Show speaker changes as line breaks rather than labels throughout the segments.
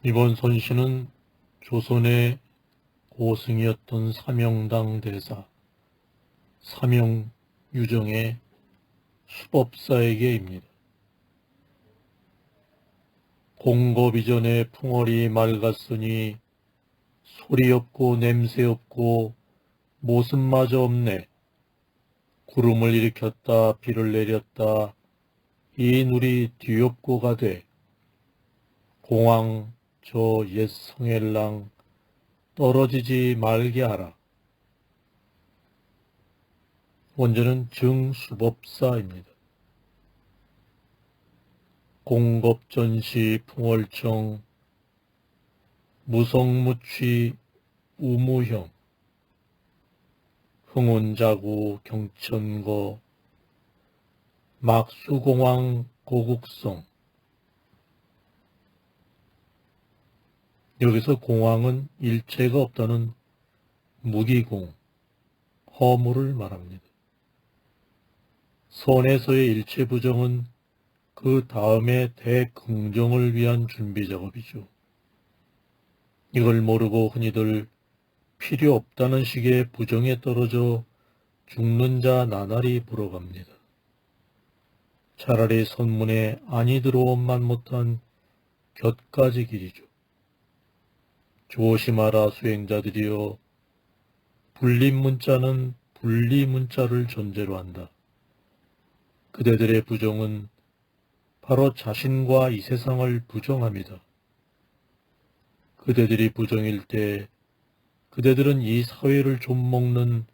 이번 선시는 조선의 고승이었던 사명당 대사 사명유정의 수법사에게입니다. 공겁 이전에 풍월이 맑았으니 소리 없고 냄새 없고 모습마저 없네. 구름을 일으켰다 비를 내렸다 이 누리 뒤엎고 가되 공황 저 옛 성엘랑 떨어지지 말게 하라. 원제는 증수법사입니다. 공겁전시 풍월청 무성무취 우무형 흥운자구 경천거 막수공황 고국성. 여기서 공황은 일체가 없다는 무기공, 허물을 말합니다. 선에서의 일체 부정은 그 다음에 대긍정을 위한 준비 작업이죠. 이걸 모르고 흔히들 필요 없다는 식의 부정에 떨어져 죽는 자 나날이 불어갑니다. 차라리 선문에 안이 들어온만 못한 곁가지 길이죠. 조심하라 수행자들이여, 불림문자는 분리문자를 전제로 한다. 그대들의 부정은 바로 자신과 이 세상을 부정합니다. 그대들이 부정일 때 그대들은 이 사회를 좀먹는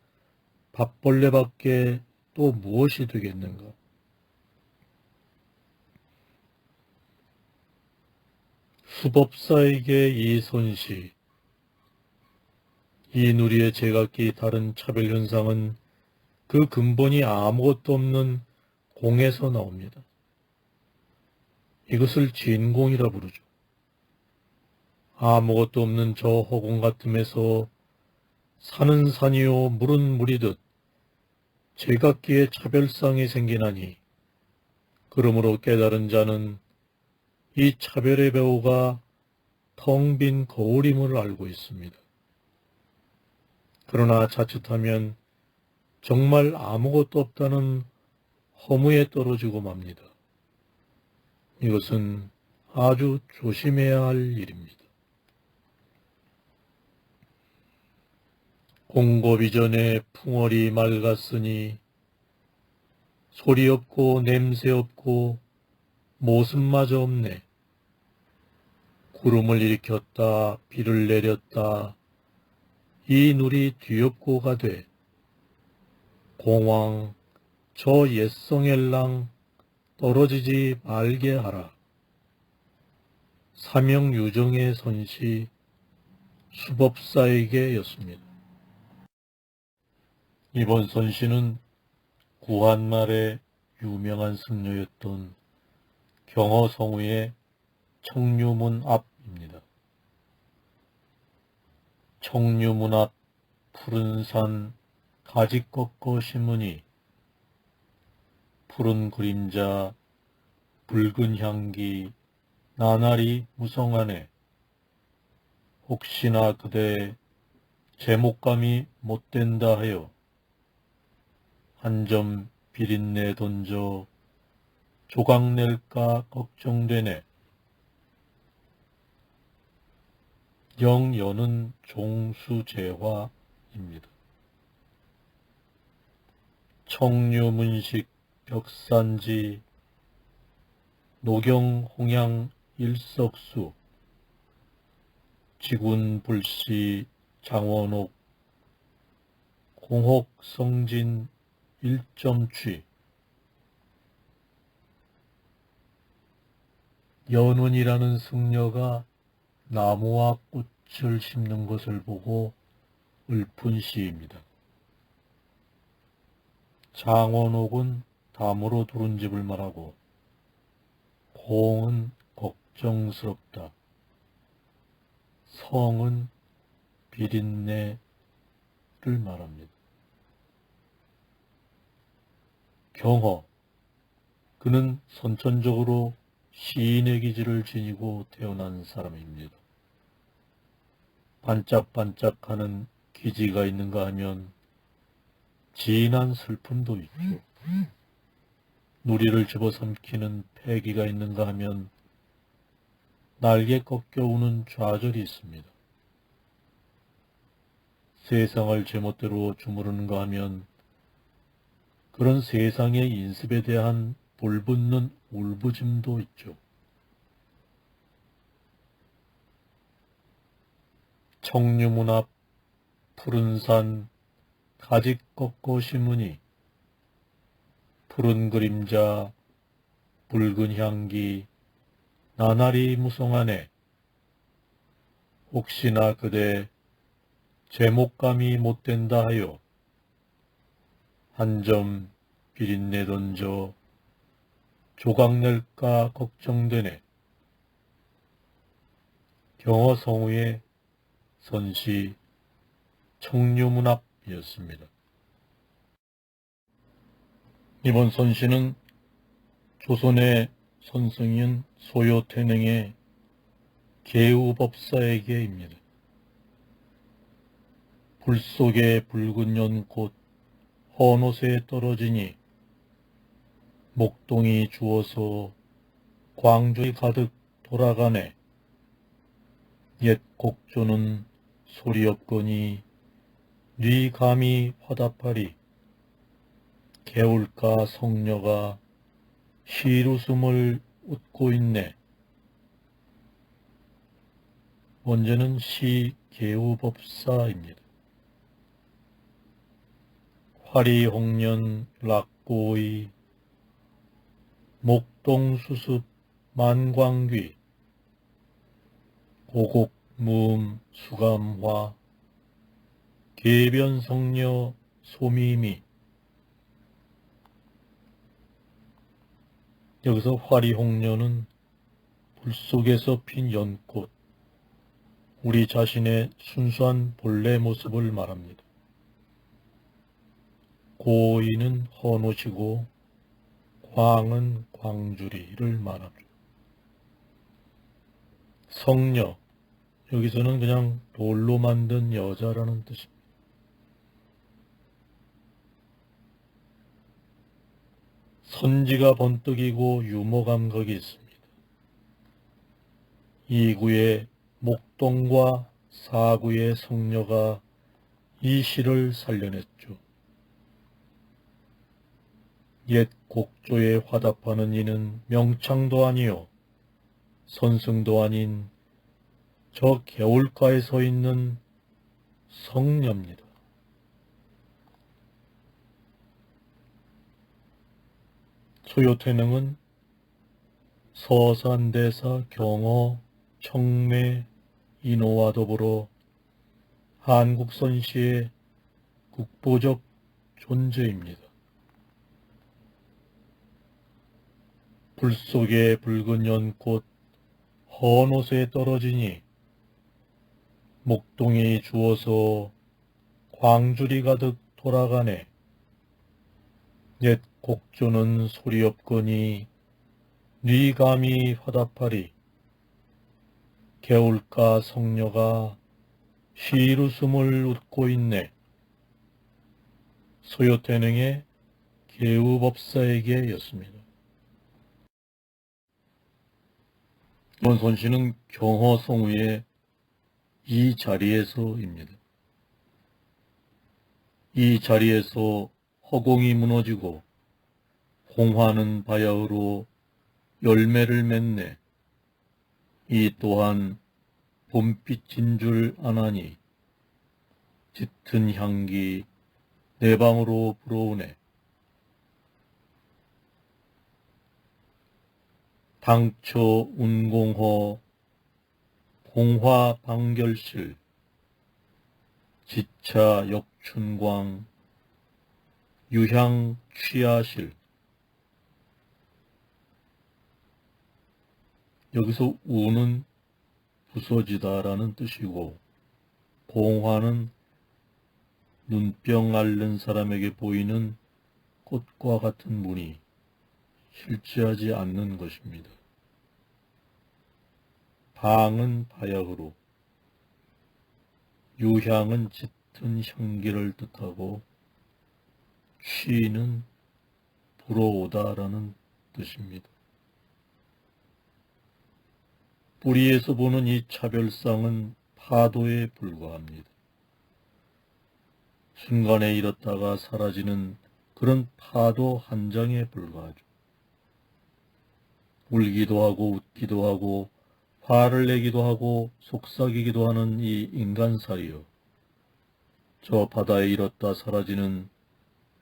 밥벌레밖에 또 무엇이 되겠는가? 수법사에게 이 선시, 이 누리의 제각기 다른 차별현상은 그 근본이 아무것도 없는 공에서 나옵니다. 이것을 진공이라 부르죠. 아무것도 없는 저 허공 같음에서 산은 산이요 물은 물이듯 제각기의 차별상이 생기나니, 그러므로 깨달은 자는 이 차별의 배후가 텅 빈 거울임을 알고 있습니다. 그러나 자칫하면 정말 아무것도 없다는 허무에 떨어지고 맙니다. 이것은 아주 조심해야 할 일입니다. 공겁 이전에 풍월이 맑았으니 소리 없고 냄새 없고 모습마저 없네. 구름을 일으켰다 비를 내렸다 이 누리 뒤엎고 가되 공황 저 옛성엘랑 떨어지지 말게 하라. 사명유정의 선시 수법사에게였습니다. 이번 선시는 구한말의 유명한 승려였던 경허성우의 청류문 앞입니다. 청류문 앞 푸른 산 가지 꺾어 심으니 푸른 그림자 붉은 향기 나날이 무성하네. 혹시나 그대 제목감이 못된다 하여 한 점 비린내 던져 조각 낼까 걱정되네. 영연은 종수재화입니다. 청류문식 벽산지 노경홍양 일석수 지군불시 장원옥 공혹성진 일점취. 연운이라는 승려가 나무와 꽃을 심는 것을 보고 읊은 시입니다. 장원옥은 담으로 두른 집을 말하고 공은 걱정스럽다. 성은 비린내를 말합니다. 경허, 그는 선천적으로 시인의 기질을 지니고 태어난 사람입니다. 반짝반짝하는 기지가 있는가 하면 진한 슬픔도 있죠. 누리를 집어삼키는 패기가 있는가 하면 날개 꺾여 우는 좌절이 있습니다. 세상을 제멋대로 주무르는가 하면 그런 세상의 인습에 대한 불붙는 울부짖음도 있죠. 청류문 앞 푸른 산 가지 꺾고 심으니 푸른 그림자 붉은 향기 나날이 무성하네. 혹시나 그대 제목감이 못된다 하여 한 점 비린내 던져 조각낼까 걱정되네. 경허성우의 선시 청류문 앞이었습니다. 이번 선시는 조선의 선승인 소요태능의 계우법사에게입니다. 불 속에 붉은 연꽃 헌옷에 떨어지니 목동이 주워서 광주에 가득 돌아가네. 옛 곡조는 소리 없거니 네 감히 화답하리. 개울가 성녀가 시웃음을 웃고 있네. 원제는 시 계우법사입니다. 화리홍련 락고의 목동수습 만광귀 고곡무음 수감화 계변성녀 소미미. 여기서 화리홍련은 불 속에서 핀 연꽃, 우리 자신의 순수한 본래 모습을 말합니다. 고의는 헌옷이고 광은 광주리를 말합니다. 성녀, 여기서는 그냥 돌로 만든 여자라는 뜻입니다. 선지가 번뜩이고 유머 감각이 있습니다. 이구의 목동과 사구의 성녀가 이 시를 살려냈죠. 옛 곡조에 화답하는 이는 명창도 아니요 선승도 아닌 저 개울가에 서 있는 성녀입니다. 소요태능은 서산대사 경어 청매 인호와 더불어 한국선시의 국보적 존재입니다. 불 속에 붉은 연꽃 헌옷에 떨어지니 목동이 주워서 광주리 가득 돌아가네. 옛 곡조는 소리 없거니 네 감히 화답하리. 개울가 성녀가 시웃음을 웃고 있네. 소요태능의 계우법사에게였습니다. 이번 선시는 경허성우의 이 자리에서입니다. 이 자리에서 허공이 무너지고 홍화는 바야흐로 열매를 맺네. 이 또한 봄빛인 줄 아나니 짙은 향기 내 방으로 불어오네. 당초 운공허 공화 방결실 지차 역춘광 유향 취하실. 여기서 우는 부서지다라는 뜻이고 공화는 눈병 앓는 사람에게 보이는 꽃과 같은 무늬, 실제하지 않는 것입니다. 방은 바야흐로 유향은 짙은 향기를 뜻하고 취는 불어오다라는 뜻입니다. 뿌리에서 보는 이 차별상은 파도에 불과합니다. 순간에 일었다가 사라지는 그런 파도 한 장에 불과하죠. 울기도 하고 웃기도 하고 화를 내기도 하고 속삭이기도 하는 이 인간사이여, 저 바다에 일었다 사라지는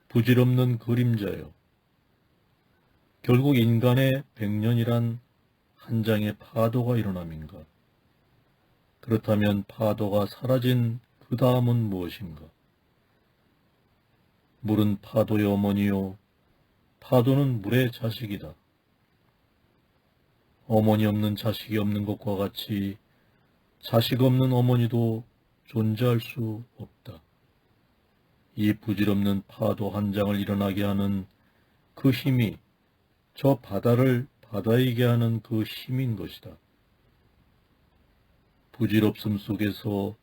부질없는 그림자여, 결국 인간의 백년이란 한 장의 파도가 일어남인가? 그렇다면 파도가 사라진 그 다음은 무엇인가? 물은 파도의 어머니요, 파도는 물의 자식이다. 어머니 없는 자식이 없는 것과 같이 자식 없는 어머니도 존재할 수 없다. 이 부질없는 파도 한 장을 일어나게 하는 그 힘이 저 바다를 바다이게 하는 그 힘인 것이다. 부질없음 속에서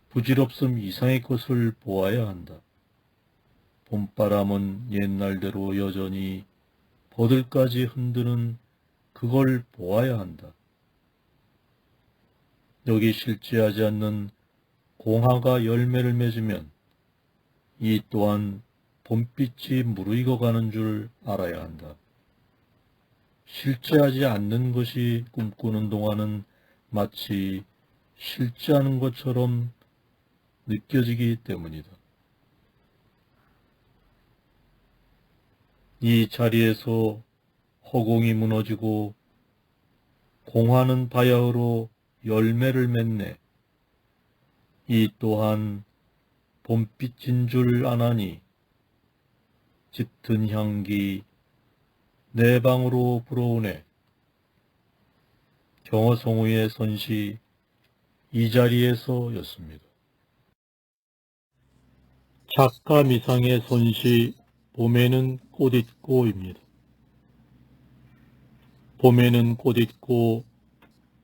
부질없음 이상의 것을 보아야 한다. 봄바람은 옛날대로 여전히 버들까지 흔드는 그걸 보아야 한다. 여기 실제하지 않는 공화가 열매를 맺으면 이 또한 봄빛이 무르익어 가는 줄 알아야 한다. 실제하지 않는 것이 꿈꾸는 동안은 마치 실제하는 것처럼 느껴지기 때문이다. 이 자리에서 허공이 무너지고 공화는 바야흐로 열매를 맺네. 이 또한 봄빛인 줄 아나니 짙은 향기 내 방으로 불어오네. 경어성우의 선시 이 자리에서였습니다. 작가 미상의 선시 봄에는 꽃있고입니다. 봄에는 꽃있고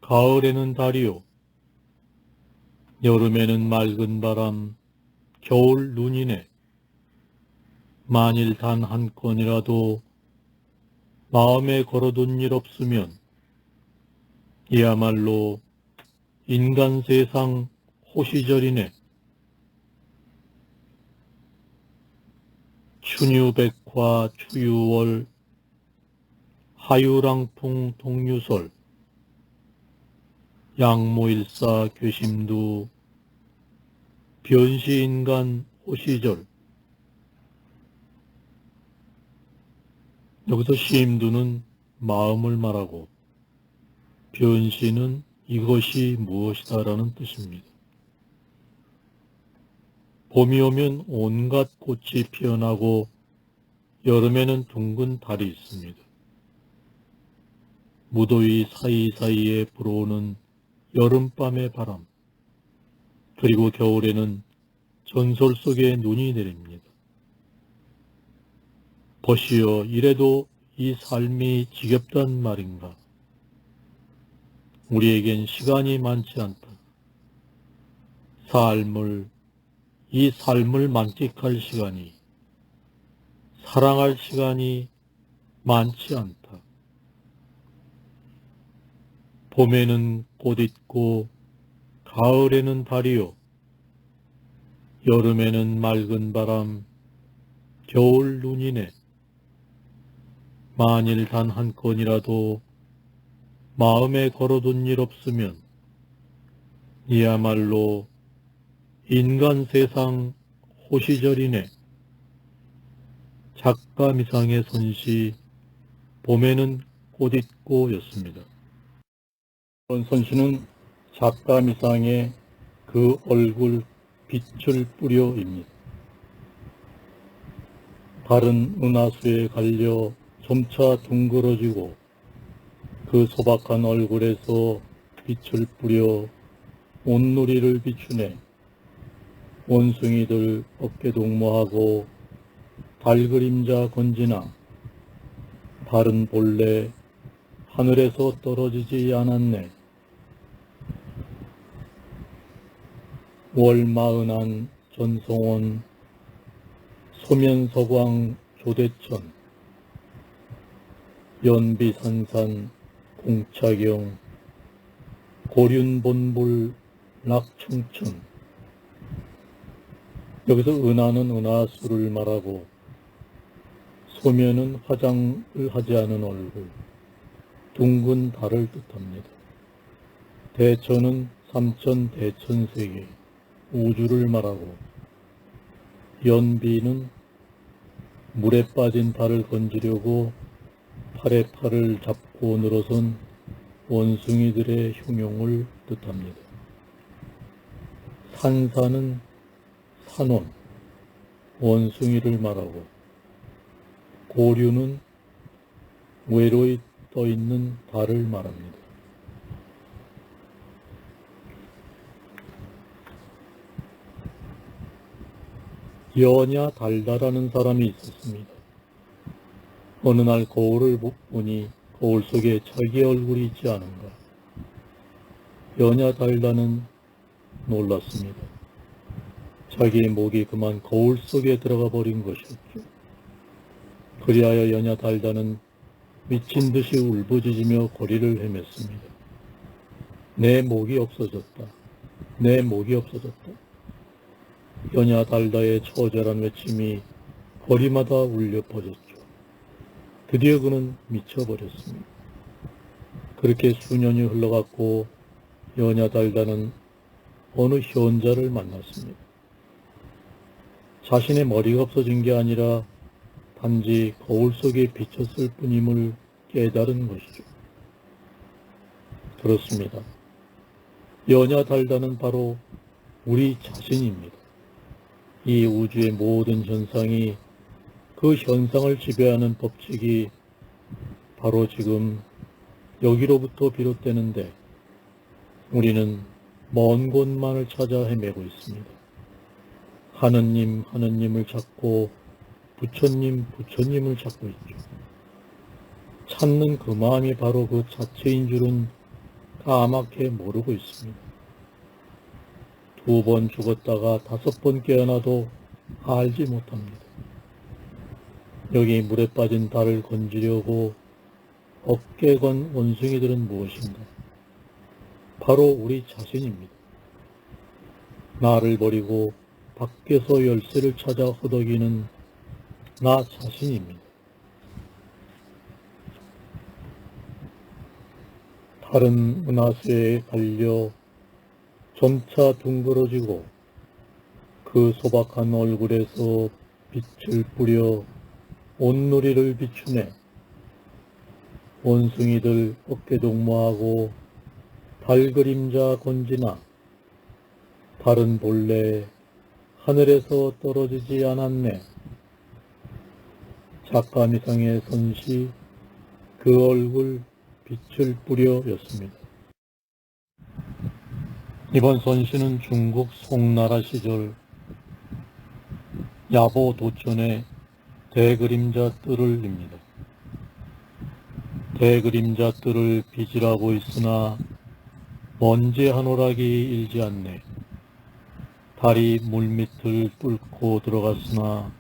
가을에는 달이요, 여름에는 맑은 바람, 겨울 눈이네. 만일 단 한 건이라도 마음에 걸어둔 일 없으면 이야말로 인간 세상 호시절이네. 춘유백화 추유월 하유랑풍 동유설 양모일사 괴심두 변시인간 호시절. 여기서 시임두는 마음을 말하고 변시는 이것이 무엇이다 라는 뜻입니다. 봄이 오면 온갖 꽃이 피어나고 여름에는 둥근 달이 있습니다. 무더위 사이사이에 불어오는 여름밤의 바람, 그리고 겨울에는 전설 속에 눈이 내립니다. 버시어 이래도 이 삶이 지겹단 말인가? 우리에겐 시간이 많지 않다. 이 삶을 만끽할 시간이, 사랑할 시간이 많지 않다. 봄에는 꽃 있고 가을에는 달이요, 여름에는 맑은 바람, 겨울 눈이네. 만일 단 한 건이라도 마음에 걸어둔 일 없으면 이야말로 인간 세상 호시절이네. 작가 미상의 선시 봄에는 꽃 있고 였습니다. 이번 선시는 작가 미상의 그 얼굴 빛을 뿌려입니다. 달은 은하수에 갈려 점차 둥그러지고 그 소박한 얼굴에서 빛을 뿌려 온누리를 비추네. 원숭이들 어깨 동무하고 달 그림자 건지나 달은 본래 하늘에서 떨어지지 않았네. 월마은한 전성원 소면서광 조대천 연비산산 공차경 고륜본불 낙청천. 여기서 은하는 은하수를 말하고 소면은 화장을 하지 않은 얼굴, 둥근 달을 뜻합니다. 대천은 삼천 대천세계, 우주를 말하고 연비는 물에 빠진 달을 건지려고 팔에 팔을 잡고 늘어선 원숭이들의 흉용을 뜻합니다. 산사는 산원, 원숭이를 말하고 고류는 외로이 떠있는 달을 말합니다. 여냐 달다라는 사람이 있었습니다. 어느 날 거울을 보니 거울 속에 자기 얼굴이 있지 않은가. 여냐 달다는 놀랐습니다. 자기의 목이 그만 거울 속에 들어가 버린 것이었죠. 그리하여 여냐 달다는 미친 듯이 울부짖으며 거리를 헤맸습니다. 내 목이 없어졌다. 내 목이 없어졌다. 여냐 달다의 처절한 외침이 거리마다 울려 퍼졌죠. 드디어 그는 미쳐버렸습니다. 그렇게 수년이 흘러갔고 여냐 달다는 어느 현자를 만났습니다. 자신의 머리가 없어진 게 아니라 단지 거울 속에 비쳤을 뿐임을 깨달은 것이죠. 그렇습니다. 여냐 달다는 바로 우리 자신입니다. 이 우주의 모든 현상이, 그 현상을 지배하는 법칙이 바로 지금 여기로부터 비롯되는데 우리는 먼 곳만을 찾아 헤매고 있습니다. 하느님, 하느님을 찾고 부처님, 부처님을 찾고 있죠. 찾는 그 마음이 바로 그 자체인 줄은 까맣게 모르고 있습니다. 2번 죽었다가 5번 깨어나도 알지 못합니다. 여기 물에 빠진 달을 건지려고 어깨 건 원숭이들은 무엇인가? 바로 우리 자신입니다. 나를 버리고 밖에서 열쇠를 찾아 허덕이는 나 자신입니다. 다른 은하수에 갈려 점차 둥그러지고 그 소박한 얼굴에서 빛을 뿌려 온누리를 비추네. 원숭이들 어깨동무하고 달 그림자 건지나 달은 본래 하늘에서 떨어지지 않았네. 작가미상의 선시 그 얼굴 빛을 뿌려였습니다. 이번 선시는 중국 송나라 시절 야보 도천의 대그림자 뜰을입니다. 대그림자 뜰을 빚이라고 있으나 먼지 한 오락이 일지 않네. 달이 물밑을 뚫고 들어갔으나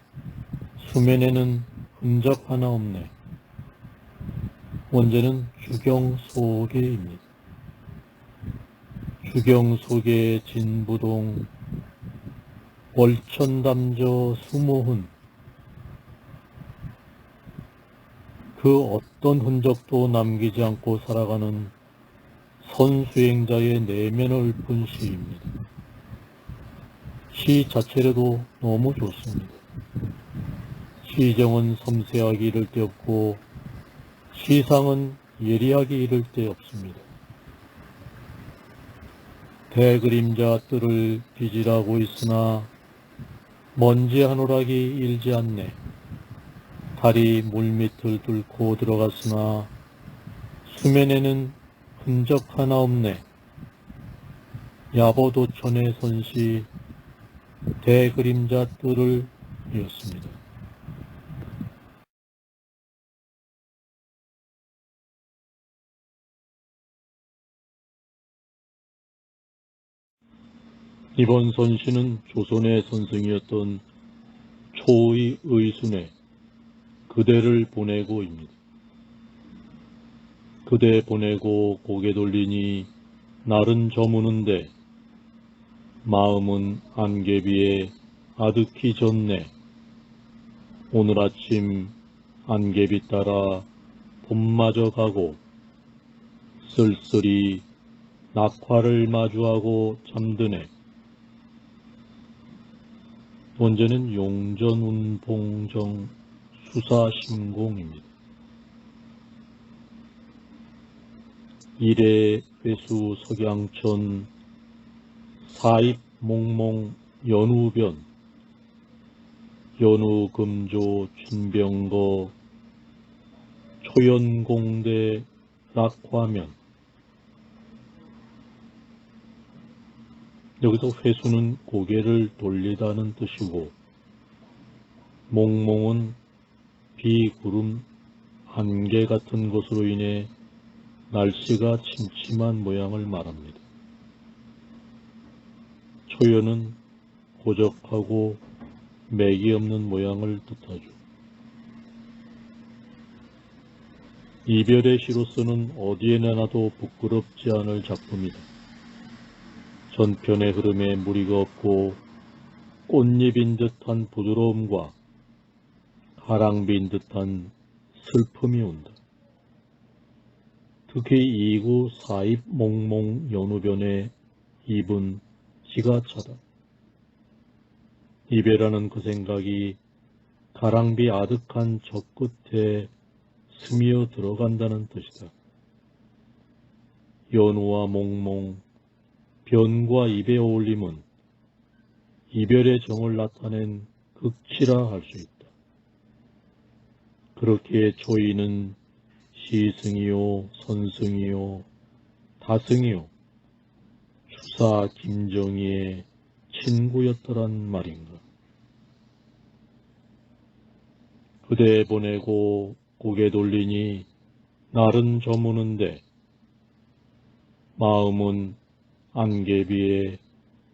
수면에는 흔적 하나 없네. 원제는 주경소개입니다. 주경소개 진부동 월천담저 수모훈. 그 어떤 흔적도 남기지 않고 살아가는 선수행자의 내면을 본 시입니다. 시 자체로도 너무 좋습니다. 시정은 섬세하기 이를 데 없고 시상은 예리하기 이를 데 없습니다. 대그림자 뜰을 빚이라고 있으나 먼지 한 오락이 일지 않네. 달이 물밑을 뚫고 들어갔으나 수면에는 흔적 하나 없네. 야보도천의 선시 대그림자 뜰을 이었습니다. 이번 선시는 조선의 선승이었던 초의 의순에 그대를 보내고입니다. 그대 보내고 고개 돌리니 날은 저무는데 마음은 안개비에 아득히 졌네. 오늘 아침 안개비 따라 봄마저 가고 쓸쓸히 낙화를 마주하고 잠드네. 원제는 용전운봉정 수사심공입니다. 일해 회수 석양천 사입몽몽 연우변 연우금조 춘병거 초연공대 낙화면. 여기서 회수는 고개를 돌리다는 뜻이고 몽몽은 비구름 안개 같은 것으로 인해 날씨가 침침한 모양을 말합니다. 초연은 고적하고 맥이 없는 모양을 뜻하죠. 이별의 시로서는 어디에 내놔도 부끄럽지 않을 작품이다. 전편의 흐름에 무리가 없고 꽃잎인 듯한 부드러움과 가랑비인 듯한 슬픔이 온다. 특히 2구 사입 몽몽 연우변의 입은 기가 차다. 이별하는 그 생각이 가랑비 아득한 저 끝에 스미어 들어간다는 뜻이다. 연우와 몽몽, 변과 입의 어울림은 이별의 정을 나타낸 극치라 할 수 있다. 그렇기에 초이는 시승이요, 선승이요, 다승이요, 추사 김정희의 친구였더란 말인가. 그대 보내고 고개 돌리니 날은 저무는데 마음은 안개비에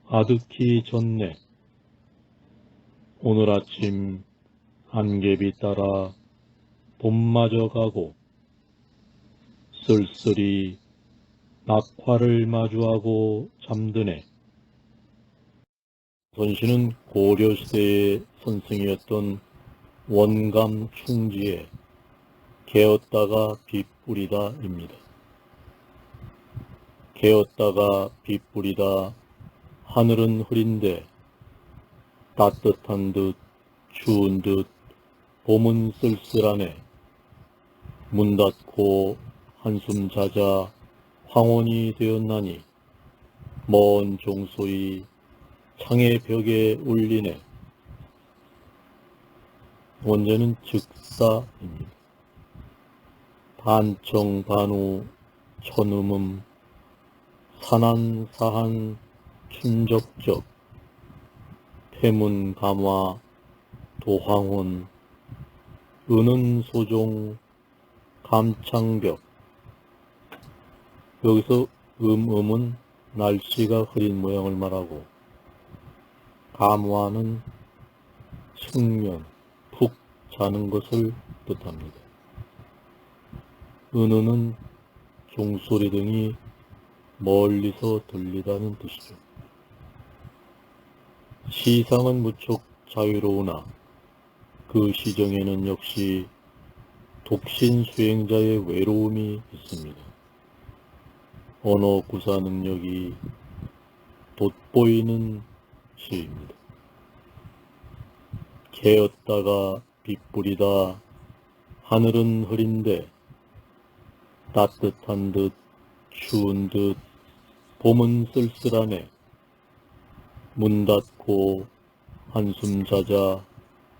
아득히 졌네. 오늘 아침 안개비 따라 봄마저 가고 쓸쓸히 낙화를 마주하고 잠드네. 선시는 고려시대의 선승이었던 원감 충지에 개었다가 빛뿌리다입니다. 개었다가 빛뿌리다 하늘은 흐린데 따뜻한 듯 추운 듯 봄은 쓸쓸하네. 문 닫고 한숨 자자 황혼이 되었나니 먼 종소리 창의 벽에 울리네. 원제는 즉사입니다. 반청 반우 천음음 산한사한 춘적적 태문 감화 도황혼 은은 소종 감창벽. 여기서 음은 날씨가 흐린 모양을 말하고 감화는 측면, 푹 자는 것을 뜻합니다. 은은은 종소리 등이 멀리서 들리다는 뜻이죠. 시상은 무척 자유로우나 그 시정에는 역시 독신 수행자의 외로움이 있습니다. 언어 구사 능력이 돋보이는 시입니다. 개었다가 빛뿌리다 하늘은 흐린데 따뜻한 듯 추운 듯 봄은 쓸쓸하네. 문 닫고 한숨 자자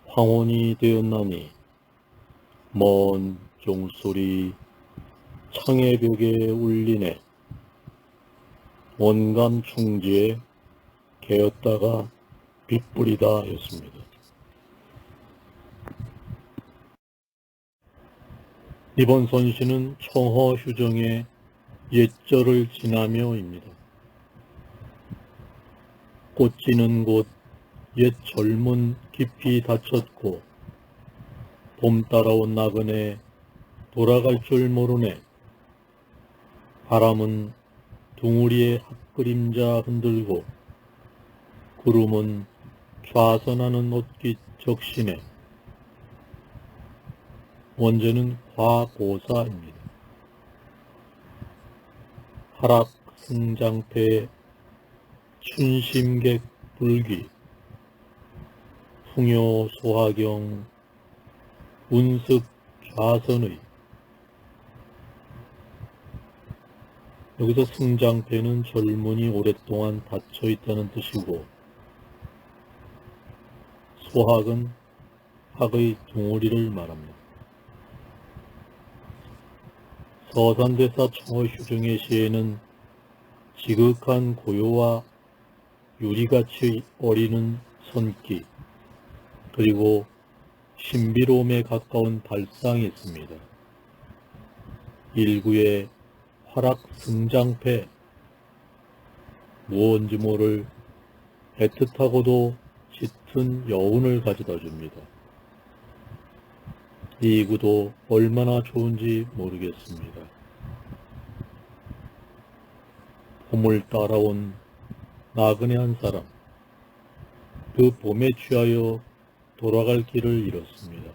황혼이 되었나니 먼 종소리 창의 벽에 울리네. 원감 충지에 개었다가 빛뿌리다 였습니다. 이번 선시는 청허 휴정의 옛절을 지나며입니다. 꽃 지는 곳 옛 젊은 깊이 닫혔고 봄 따라온 나그네 돌아갈 줄 모르네. 바람은 둥우리의 핫그림자 흔들고 구름은 좌선하는 옷깃 적시네. 원제는 과고사입니다. 하락 승장패 춘심객 불기 풍요 소하경 운습 좌선의. 여기서 승장패는 젊은이 오랫동안 닫혀 있다는 뜻이고, 소학은 학의 둥우리를 말합니다. 서산대사 청어휴중의 시에는 지극한 고요와 유리같이 어리는 선기, 그리고 신비로움에 가까운 발상이 있습니다. 일구의 화락 승장패, 무언지 모를 애틋하고도 짙은 여운을 가져다 줍니다. 이 구도 얼마나 좋은지 모르겠습니다. 봄을 따라온 나그네 한 사람, 그 봄에 취하여 돌아갈 길을 잃었습니다.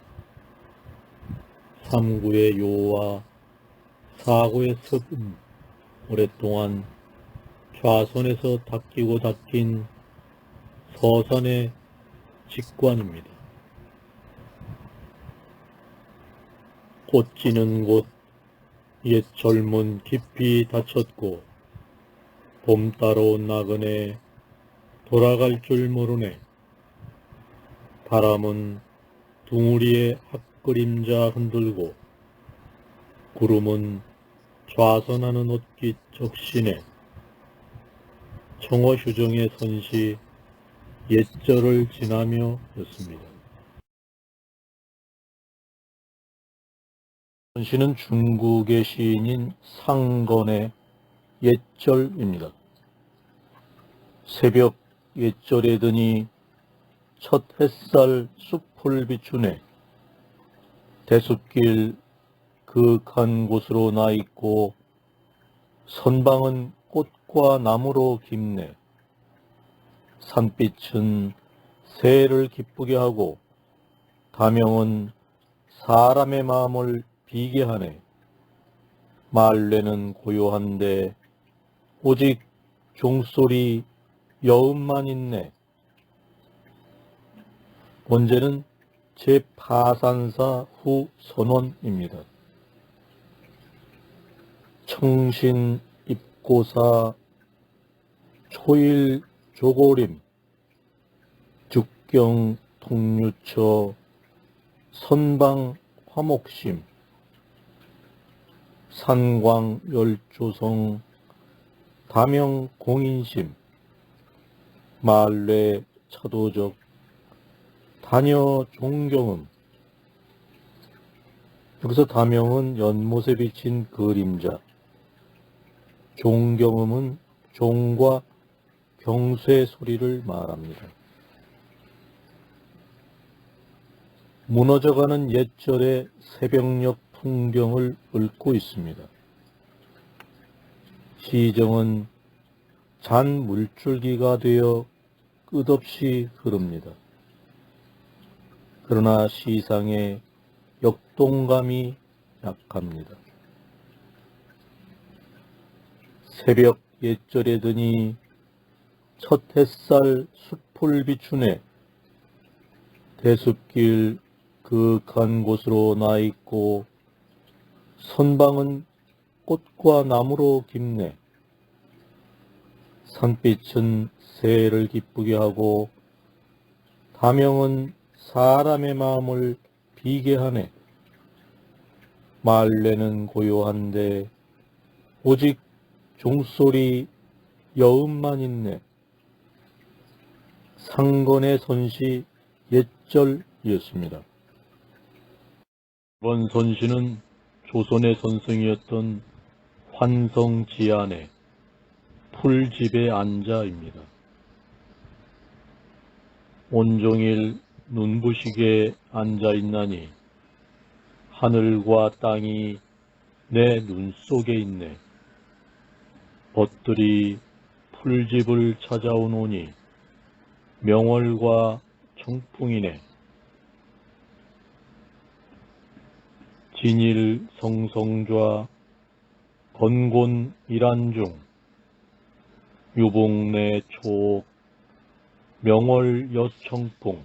삼구의 요와 사구의 섭은 오랫동안 좌선에서 닦이고 닦인 서산의 직관입니다. 꽃 지는 곳 옛 젊은 깊이 닫혔고 봄 따라온 나그네 돌아갈 줄 모르네. 바람은 둥우리의 핫그림자 흔들고 구름은 좌선하는 옷깃 적시네. 청어휴정의 선시 옛절을 지나며 였습니다. 선시는 중국의 시인인 상건의 옛절입니다. 새벽 옛절에 드니 첫 햇살 숲을 비추네. 대숲길 그윽한 곳으로 나 있고 선방은 꽃과 나무로 깊네. 산빛은 새를 기쁘게 하고 다명은 사람의 마음을 비게 하네. 말레는 고요한데 오직 종소리 여음만 있네. 원제는 제8산사 후 선원입니다. 청신 입고사 초일 조고림 죽경 통유처 선방 화목심 산광 열조성 다명 공인심 말레 차도적 다녀 종경음. 여기서 다명은 연못에 비친 그림자, 종경음은 종과 경쇠 소리를 말합니다. 무너져가는 옛절의 새벽녘 풍경을 읊고 있습니다. 시정은 잔 물줄기가 되어 끝없이 흐릅니다. 그러나 시상의 역동감이 약합니다. 새벽 옛절에 드니 첫 햇살 숲을 비추네. 대숲길 그윽한 곳으로 나 있고 선방은 꽃과 나무로 깊네. 산빛은 새를 기쁘게 하고 다명은 사람의 마음을 비게 하네. 말레는 고요한데 오직 종소리 여음만 있네. 상건의 선시 옛절이었습니다. 이번 선시는 조선의 선생이었던 환성지안의 풀집에 앉아입니다. 온종일 눈부시게 앉아있나니 하늘과 땅이 내 눈 속에 있네. 벗들이 풀집을 찾아오노니 명월과 청풍이네. 진일 성성좌 건곤 일안중 유봉내 초옥 명월 여청풍.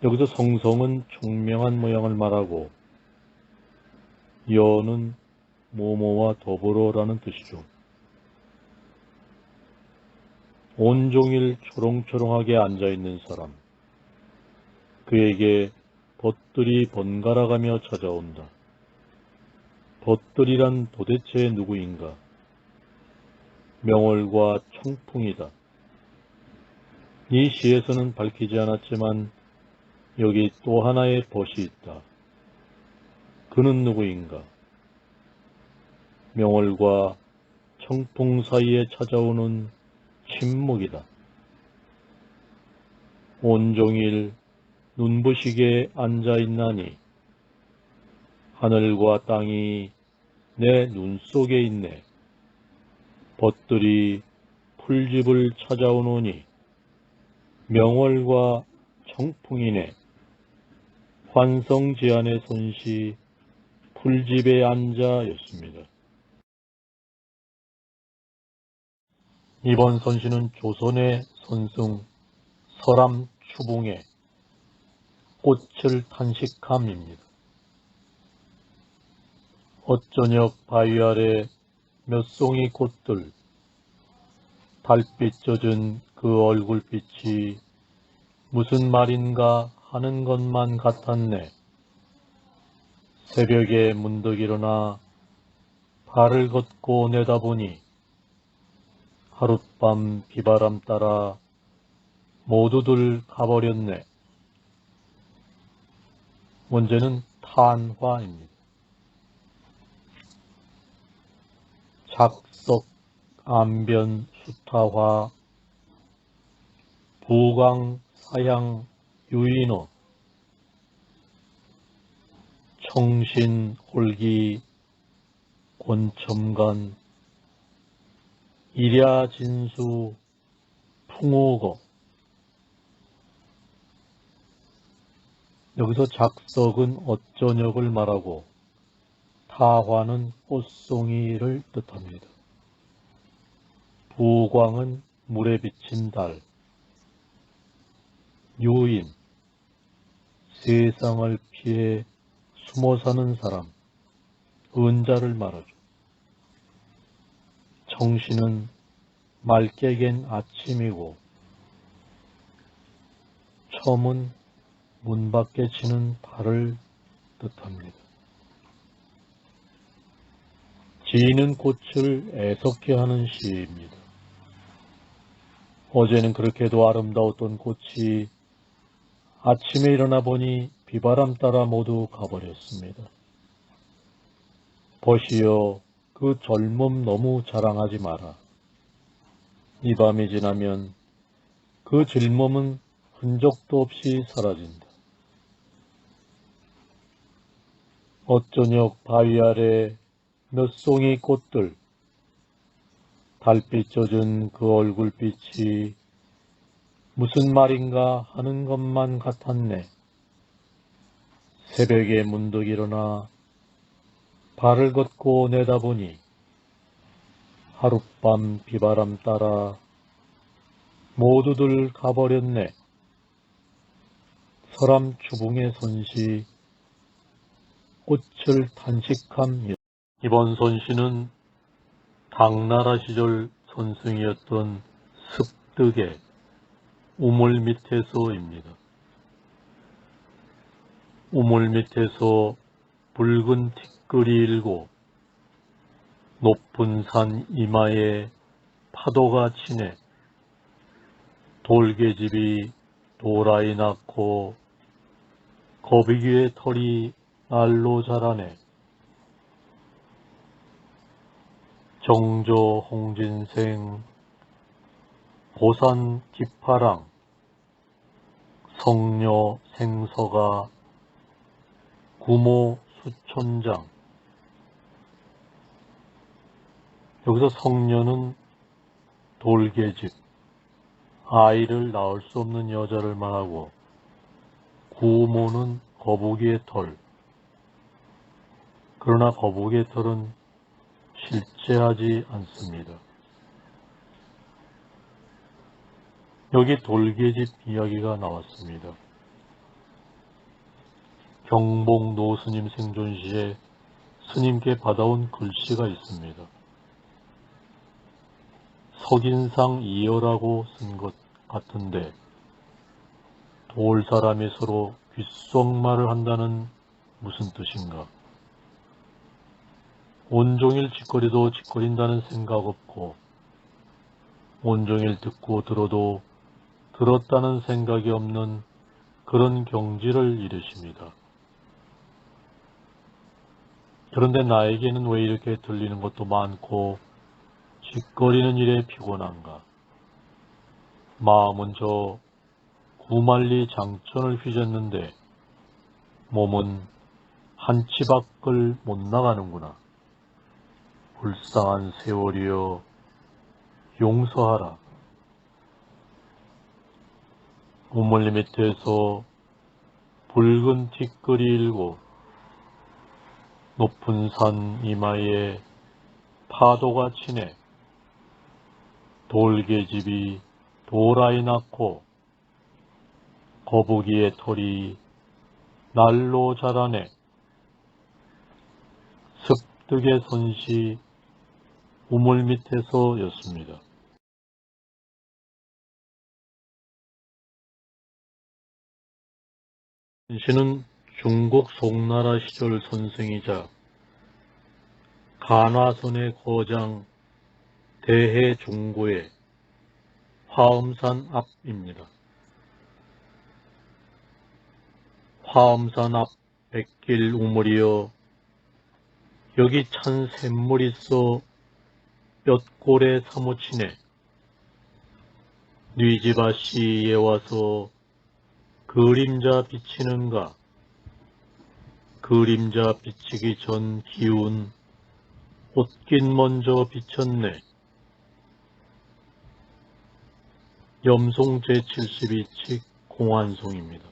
여기서 성성은 총명한 모양을 말하고 여는 모모와 더불어라는 뜻이죠. 온종일 초롱초롱하게 앉아있는 사람, 그에게 벗들이 번갈아가며 찾아온다. 벗들이란 도대체 누구인가? 명월과 청풍이다. 이 시에서는 밝히지 않았지만 여기 또 하나의 벗이 있다. 그는 누구인가? 명월과 청풍 사이에 찾아오는 침묵이다. 온종일 눈부시게 앉아있나니 하늘과 땅이 내 눈 속에 있네. 벗들이 풀집을 찾아오노니 명월과 청풍이네. 환성지안의 손시 풀집에 앉아였습니다. 이번 선시는 조선의 선승 서람 추봉의 꽃을 탄식함입니다. 어쩌녁 바위 아래 몇 송이 꽃들, 달빛 젖은 그 얼굴빛이 무슨 말인가 하는 것만 같았네. 새벽에 문득 일어나 발을 걷고 내다보니 하룻밤 비바람 따라 모두들 가버렸네. 문제는 탄화입니다. 작석, 암변, 수타화, 부강, 사향, 유인어, 청신, 홀기, 권첨간, 일야, 진수, 풍우거. 여기서 작석은 어쩌녁을 말하고 타화는 꽃송이를 뜻합니다. 부광은 물에 비친 달, 유인, 세상을 피해 숨어 사는 사람, 은자를 말하죠. 청신은 맑게 갠 아침이고 첨은 문 밖에 치는 달을 뜻합니다. 지는 꽃을 애석해 하는 시입니다. 어제는 그렇게도 아름다웠던 꽃이 아침에 일어나 보니 비바람 따라 모두 가버렸습니다. 벗이여, 그 젊음 너무 자랑하지 마라. 이 밤이 지나면 그 젊음은 흔적도 없이 사라진다. 어쩌녁 바위 아래 몇 송이 꽃들, 달빛 젖은 그 얼굴빛이 무슨 말인가 하는 것만 같았네. 새벽에 문득 일어나 발을 걷고 내다보니 하룻밤 비바람 따라 모두들 가버렸네. 서람 추봉의 선시 꽃을 탄식함. 이번 선시는 당나라 시절 선승이었던 습득의 우물 밑에서입니다. 우물 밑에서 붉은 티끌이 일고 높은 산 이마에 파도가 치네. 돌개집이 도라이 낳고 거북이의 털이 날로 자라네. 정조 홍진생 보산 기파랑 성녀 생서가 구모 수천장. 여기서 성녀는 돌계집, 아이를 낳을 수 없는 여자를 말하고, 구모는 거북이의 털. 그러나 거북이의 털은 실제하지 않습니다. 여기 돌계집 이야기가 나왔습니다. 경복 노스님 생존시에 스님께 받아온 글씨가 있습니다. 석인상 이어라고 쓴 것 같은데 돌사람이 서로 귓속말을 한다는 무슨 뜻인가? 온종일 짓거리도 짓거린다는 생각 없고 온종일 듣고 들어도 들었다는 생각이 없는 그런 경지를 이르십니다. 그런데 나에게는 왜 이렇게 들리는 것도 많고 짓거리는 일에 피곤한가? 마음은 저 구만리 장천을 휘젓는데 몸은 한 치 밖을 못 나가는구나. 불쌍한 세월이여 용서하라. 우물리 밑에서 붉은 티끌이 일고 높은 산 이마에 파도가 치네. 돌계집이 도라이 낳고 거북이의 털이 날로 자라네. 습득의 선시 우물 밑에서였습니다. 신은 중국 송나라 시절 선생이자 간화선의 거장 대해종고의 화엄산 앞입니다. 화엄산 앞 백길 우물이여 여기 찬 샘물 있어 뼛골에 사무치네. 뉘지바시에 와서 그림자 비치는가. 그림자 비치기 전 기운 옷깃 먼저 비쳤네. 염송 제72칙 공안송입니다.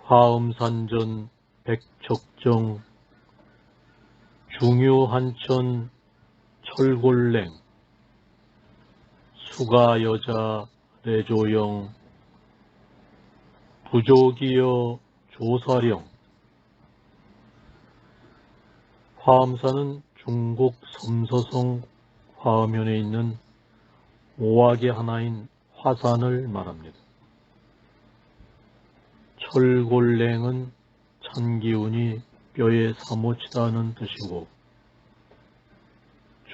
화엄산전 백척정 중유한천 철골랭 수가여자 내조영 부족이여 조사령. 화엄산은 중국 섬서성 화엄현에 있는 오악의 하나인 화산을 말합니다. 철골랭은 찬기운이 뼈에 사무치다는 뜻이고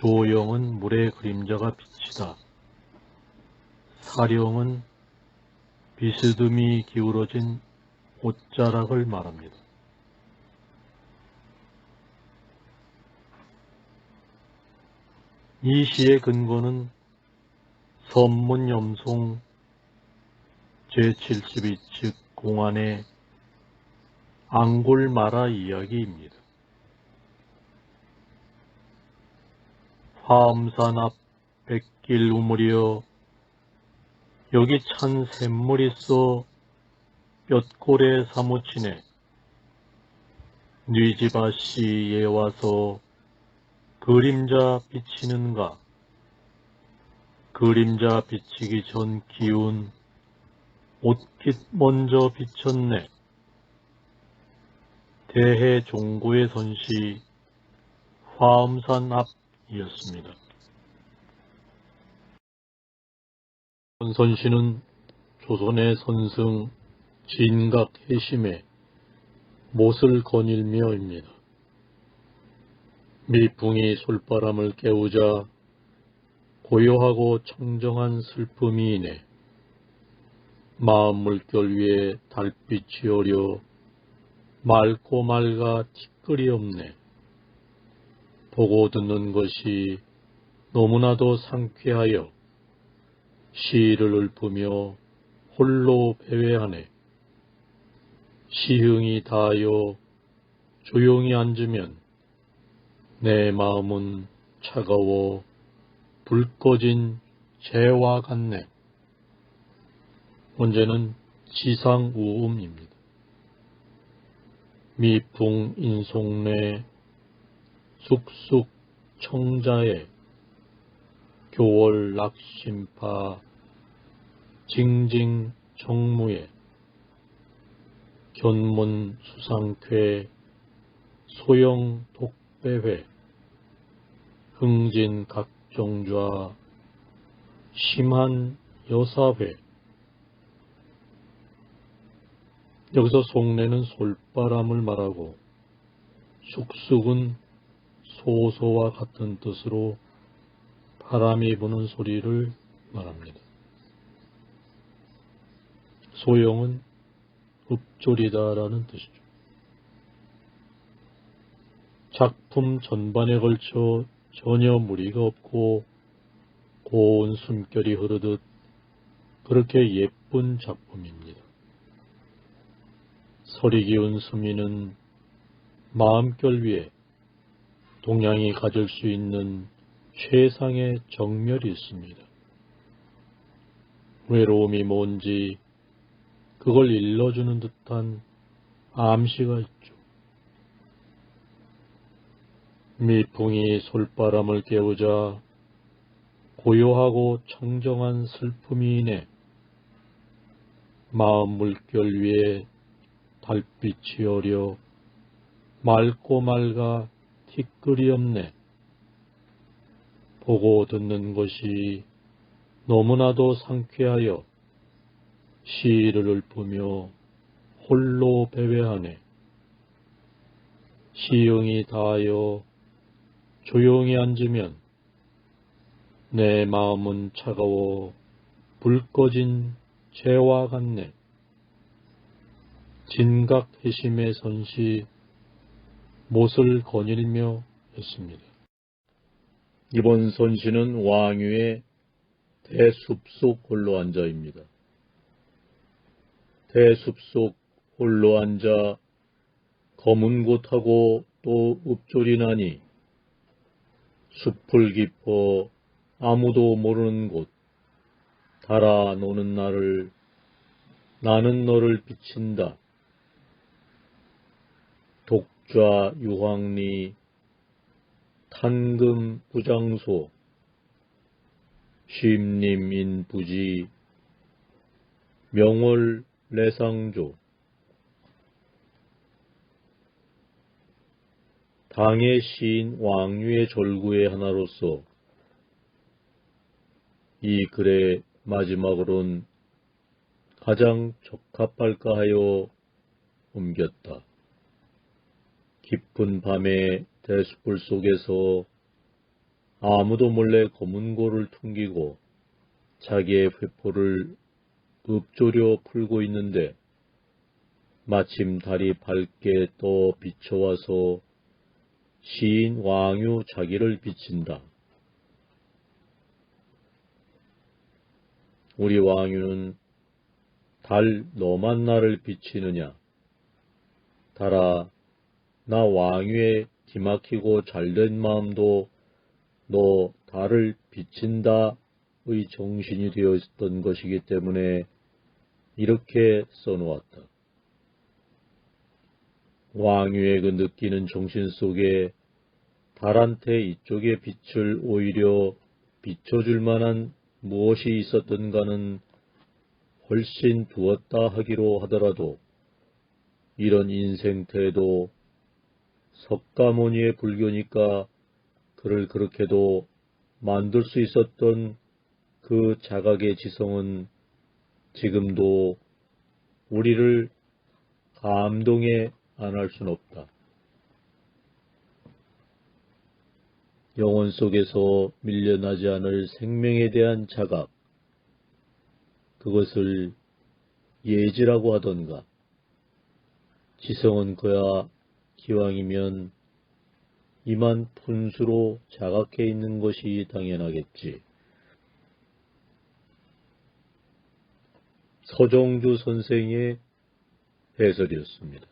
조영은 물의 그림자가 비치다. 사령은 비스듬히 기울어진 옷자락을 말합니다. 이 시의 근거는 선문염송 제72칙 공안의 앙골마라 이야기입니다. 화엄산 앞 백길 우물이여 여기 찬 샘물 있어 뼛골에 사무치네. 뉘지바시에 와서 그림자 비치는가. 그림자 비치기 전 기운 옷깃 먼저 비쳤네. 대해종고의 선시 화엄산 앞이었습니다. 선시는 조선의 선승 진각해심에 못을 거닐며입니다. 밀풍이 솔바람을 깨우자 고요하고 청정한 슬픔이 이네. 마음 물결 위에 달빛이 어려 맑고 맑아 티끌이 없네. 보고 듣는 것이 너무나도 상쾌하여 시를 읊으며 홀로 배회하네. 시흥이 닿아여 조용히 앉으면 내 마음은 차가워 불 꺼진 재와 같네. 문제는 지상우음입니다. 미풍 인송래 쑥쑥 청자에 교월 낙심파 징징 정무에 견문 수상쾌 소영 독배회 흥진 각종좌 심한 여사회. 여기서 송내는 솔바람을 말하고 쑥쑥은 소소와 같은 뜻으로 바람이 부는 소리를 말합니다. 소용은 읍조리다라는 뜻이죠. 작품 전반에 걸쳐 전혀 무리가 없고 고운 숨결이 흐르듯 그렇게 예쁜 작품입니다. 서리 기운 수미는 마음결 위에 동양이 가질 수 있는 최상의 정멸이 있습니다. 외로움이 뭔지 그걸 일러주는 듯한 암시가 있죠. 미풍이 솔바람을 깨우자 고요하고 청정한 슬픔이 이네 마음 물결 위에 달빛이 어려 맑고 맑아 티끌이 없네. 보고 듣는 것이 너무나도 상쾌하여 시를 읊으며 홀로 배회하네. 시흥이 닿아여 조용히 앉으면 내 마음은 차가워 불 꺼진 재와 같네. 진각해심의 선시 못을 거닐며 했습니다. 이번 선시는 왕유의 대숲속 홀로 앉아입니다. 대숲속 홀로 앉아 검은 곳하고 또 읍조리나니 숲을 깊어 아무도 모르는 곳 달아 노는 나는 너를 비친다. 독좌 유황리 탄금 부장소 쉼림 인부지 명월 내상조. 당의 시인 왕유의 절구의 하나로서 이 글의 마지막으론 가장 적합할까 하여 옮겼다. 깊은 밤의 대숲불 속에서 아무도 몰래 검은고를 퉁기고 자기의 회포를 읍조려 풀고 있는데 마침 달이 밝게 떠 비춰와서 시인 왕유 자기를 비친다. 우리 왕유는 달 너만 나를 비치느냐. 달아 나 왕유의 기막히고 잘된 마음도 너 달을 비친다의 정신이 되어 있었던 것이기 때문에 이렇게 써놓았다. 왕유의 그 느끼는 정신 속에 달한테 이쪽의 빛을 오히려 비춰줄 만한 무엇이 있었던가는 훨씬 두었다 하기로 하더라도 이런 인생태도 석가모니의 불교니까 그를 그렇게도 만들 수 있었던 그 자각의 지성은 지금도 우리를 감동에 안 할 수는 없다. 영혼 속에서 밀려나지 않을 생명에 대한 자각, 그것을 예지라고 하던가, 지성은 그야 기왕이면 이만 분수로 자각해 있는 것이 당연하겠지. 서정주 선생의 해설이었습니다.